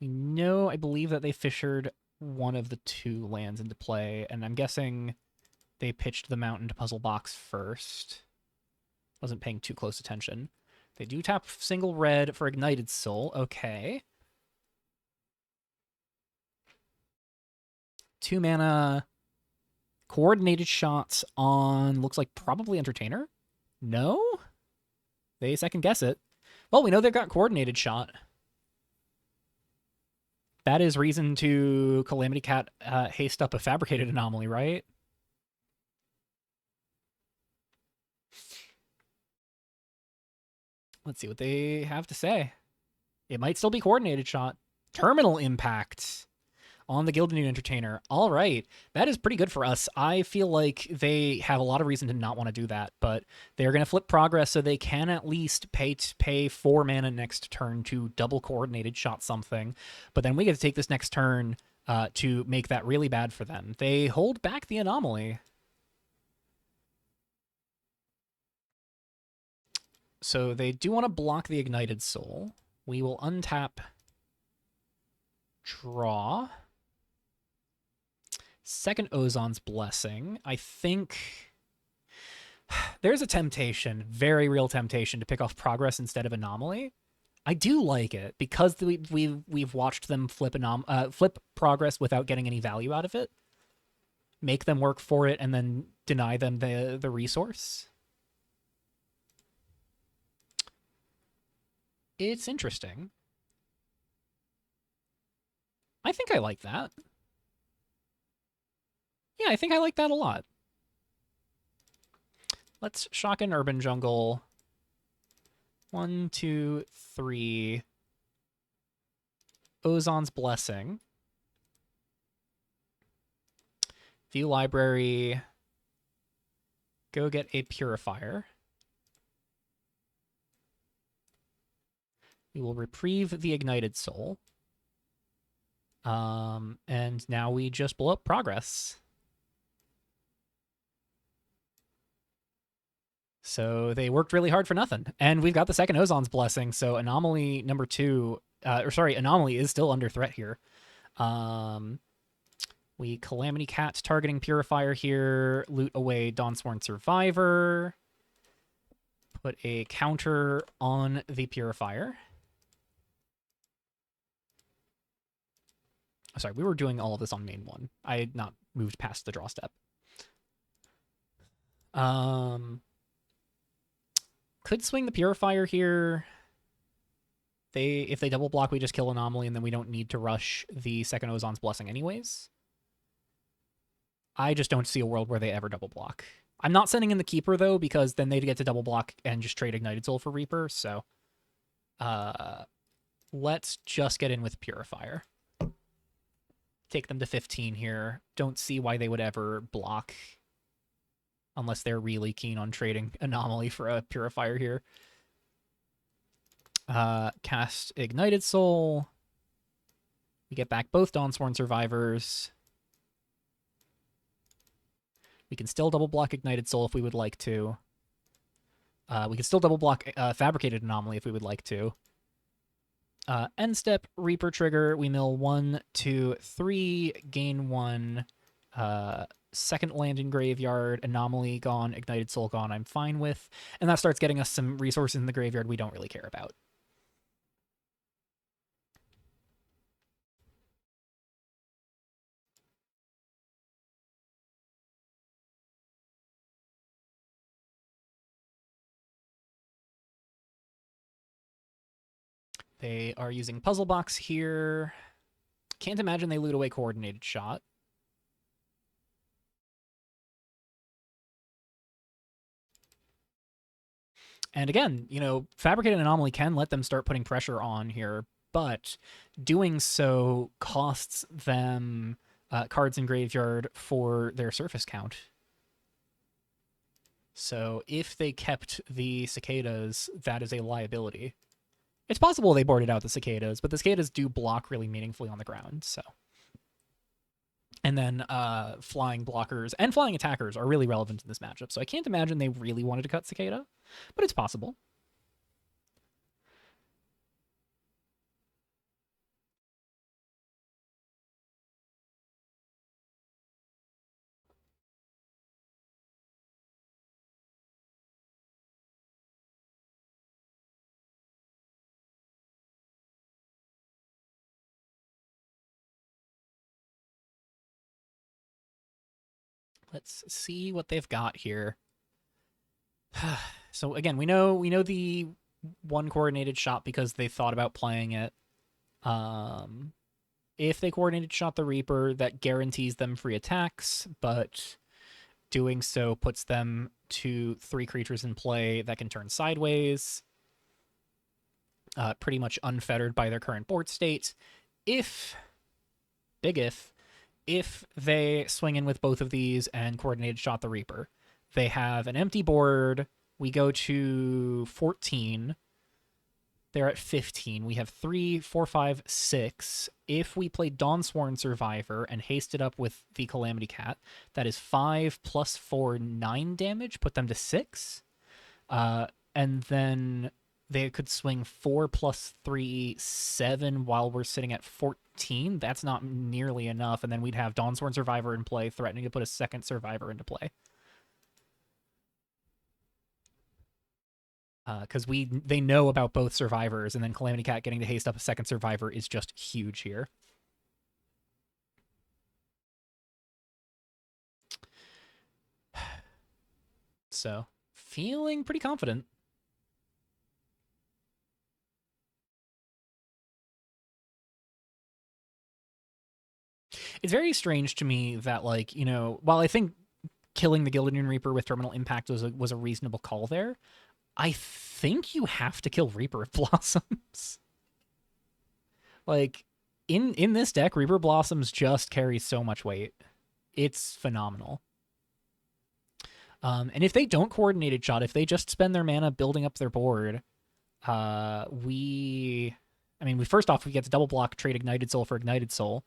We know, I believe, that they fishered one of the 2 lands into play, and I'm guessing they pitched the Mountain to Puzzle Box first. Wasn't paying too close attention. They do tap single red for Ignited Soul. Okay. 2 mana. Coordinated shots on, looks like probably Entertainer? No? They second guess it. Well, we know they've got Coordinated Shot. That is reason to Calamity Cat haste up a Fabricated Anomaly, right? Let's see what they have to say. It might still be Coordinated Shot. Terminal Impact on the Gilded New Entertainer. All right. That is pretty good for us. I feel like they have a lot of reason to not want to do that, but they're going to flip Progress so they can at least pay 4 mana next turn to double Coordinated Shot something. But then we get to take this next turn to make that really bad for them. They hold back the Anomaly. So they do want to block the Ignited Soul. We will untap, draw. Second Ozon's Blessing. I think there's a temptation, very real temptation, to pick off Progress instead of Anomaly. I do like it because we've watched them flip Progress without getting any value out of it. Make them work for it and then deny them the resource. It's interesting. I think I like that. Yeah, I think I like that a lot. Let's shock an Urban Jungle. 1, 2, 3. Ozon's Blessing. View Library. Go get a Purifier. We will reprieve the Ignited Soul. And now we just blow up Progress. So they worked really hard for nothing. And we've got the second Ozon's Blessing, so Anomaly number 2, Anomaly is still under threat here. We Calamity Cat targeting Purifier here, loot away Dawnsworn Survivor, put a counter on the Purifier. Sorry, we were doing all of this on main 1. I had not moved past the draw step. Could swing the Purifier here. If they double block, we just kill Anomaly, and then we don't need to rush the second Ozon's Blessing anyways. I just don't see a world where they ever double block. I'm not sending in the Keeper, though, because then they'd get to double block and just trade Ignited Soul for Reaper, so let's just get in with Purifier. Take them to 15 here. Don't see why they would ever block unless they're really keen on trading Anomaly for a Purifier here. Cast Ignited Soul. We get back both Dawnsworn Survivors. We can still double block Ignited Soul if we would like to. We can still double block Fabricated Anomaly if we would like to. End step, Reaper trigger. We mill 1, 2, 3, gain 1. Second land in graveyard, Anomaly gone, Ignited Soul gone, I'm fine with. And that starts getting us some resources in the graveyard we don't really care about. They are using Puzzle Box here. Can't imagine they loot away Coordinated Shot. And again, Fabricated Anomaly can let them start putting pressure on here, but doing so costs them cards in graveyard for their surface count. So if they kept the cicadas, that is a liability. It's possible they boarded out the cicadas, but the cicadas do block really meaningfully on the ground, so. And then flying blockers and flying attackers are really relevant in this matchup, so I can't imagine they really wanted to cut cicada, but it's possible. Let's see what they've got here. So again, we know the one coordinated shot because they thought about playing it. If they coordinated shot the Reaper, that guarantees them free attacks, but doing so puts them to 3 creatures in play that can turn sideways, pretty much unfettered by their current board state. If they swing in with both of these and coordinated shot the Reaper, they have an empty board. We go to 14. They're at 15. We have 3, 4, 5, 6. If we play Dawnsworn Survivor and haste it up with the Calamity Cat, that is 5 plus 4, 9 damage. Put them to 6. And then they could swing 4 plus 3, 7 while we're sitting at 14. That's not nearly enough. And then we'd have Dawnsworn Survivor in play, threatening to put a second Survivor into play. Because they know about both Survivors, and then Calamity Cat getting to haste up a second Survivor is just huge here. So, feeling pretty confident. It's very strange to me that, while I think killing the Gilded Reaper with Terminal Impact was a reasonable call there, I think you have to kill Reaper of Blossoms. In this deck, Reaper Blossoms just carries so much weight. It's phenomenal. And if they don't coordinated shot, if they just spend their mana building up their board, we first off, we get to double block, trade Ignited Soul for Ignited Soul,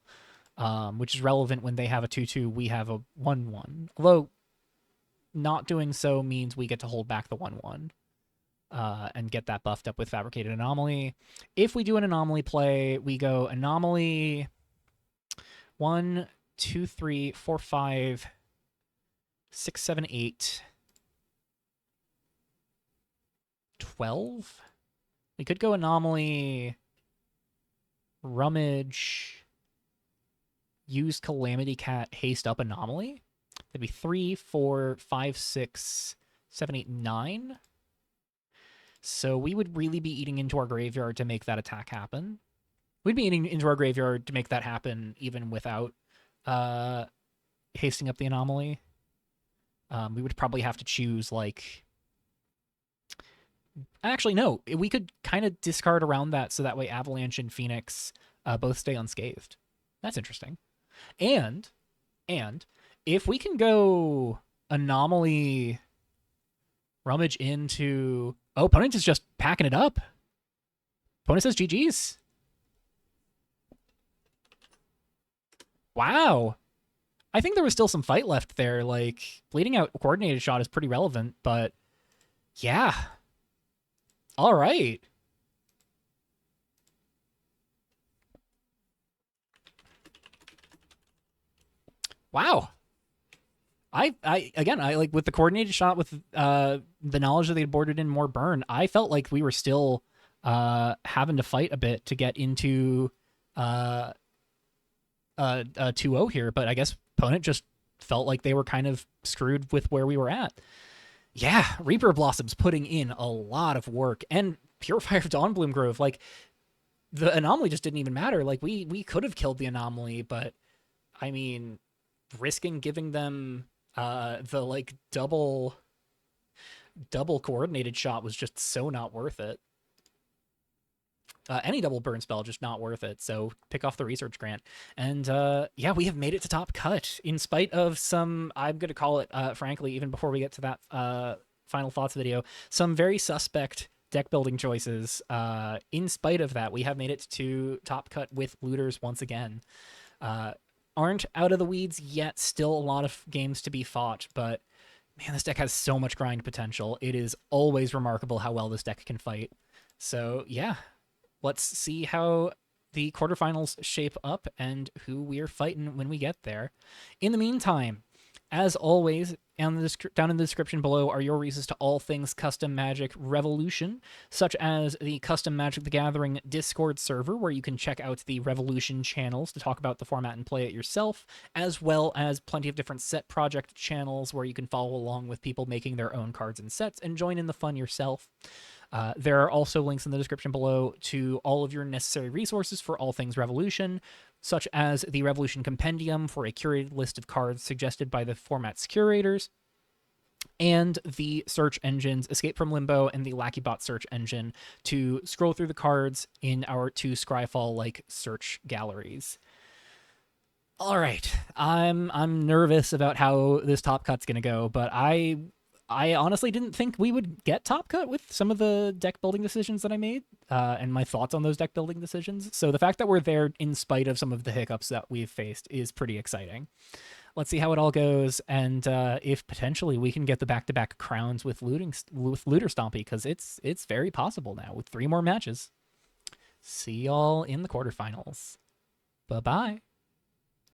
which is relevant when they have a 2/2, we have a 1/1. Although, not doing so means we get to hold back the 1/1. And get that buffed up with Fabricated Anomaly. If we do an Anomaly play, we go Anomaly 1, 2, 3, 4, 5, 6, 7, 8, 12. We could go Anomaly, Rummage, use Calamity Cat, haste up Anomaly. That'd be 3, 4, 5, 6, 7, 8, 9. So we would really be eating into our graveyard to make that attack happen. We'd be eating into our graveyard to make that happen even without hasting up the Anomaly. We would probably have to choose, Actually, no. We could kind of discard around that so that way Avalanche and Phoenix both stay unscathed. That's interesting. And if we can go Anomaly, Rummage into... Oh, opponent is just packing it up. Opponent says GG's. Wow. I think there was still some fight left there. Bleeding out coordinated shot is pretty relevant, but yeah. All right. Wow. I with the coordinated shot with the knowledge that they boarded in more burn, I felt like we were still having to fight a bit to get into 2-0 here, but I guess opponent just felt like they were kind of screwed with where we were at. Yeah, Reaper Blossoms putting in a lot of work, and Purifier of Dawnbloom Grove, the anomaly just didn't even matter. Like we could have killed the anomaly, but I mean, risking giving them the like double coordinated shot was just so not worth it. Any double burn spell just not worth it. So pick off the research grant, and yeah, we have made it to top cut in spite of some. I'm gonna call it, frankly, even before we get to that final thoughts video, some very suspect deck building choices. In spite of that, we have made it to top cut with looters once again. Aren't out of the weeds yet. Still a lot of games to be fought, but man, this deck has so much grind potential. It is always remarkable how well this deck can fight. So yeah, let's see how the quarterfinals shape up and who we're fighting when we get there. In the meantime, as always, down in the description below are your reasons to all things custom Magic Revolution, such as the Custom Magic the Gathering Discord server, where you can check out the Revolution channels to talk about the format and play it yourself, as well as plenty of different set project channels where you can follow along with people making their own cards and sets and join in the fun yourself. There are also links in the description below to all of your necessary resources for all things Revolution, such as the Revolution Compendium for a curated list of cards suggested by the format's curators, and the search engines Escape from Limbo and the LackeyBot search engine to scroll through the cards in our two Scryfall-like search galleries. All right, I'm nervous about how this top cut's gonna go, but I honestly didn't think we would get top cut with some of the deck building decisions that I made and my thoughts on those deck building decisions. So the fact that we're there in spite of some of the hiccups that we've faced is pretty exciting. Let's see how it all goes, and if potentially we can get the back-to-back crowns with Looter Stompy, because it's very possible now with 3 more matches. See y'all in the quarterfinals. Bye-bye.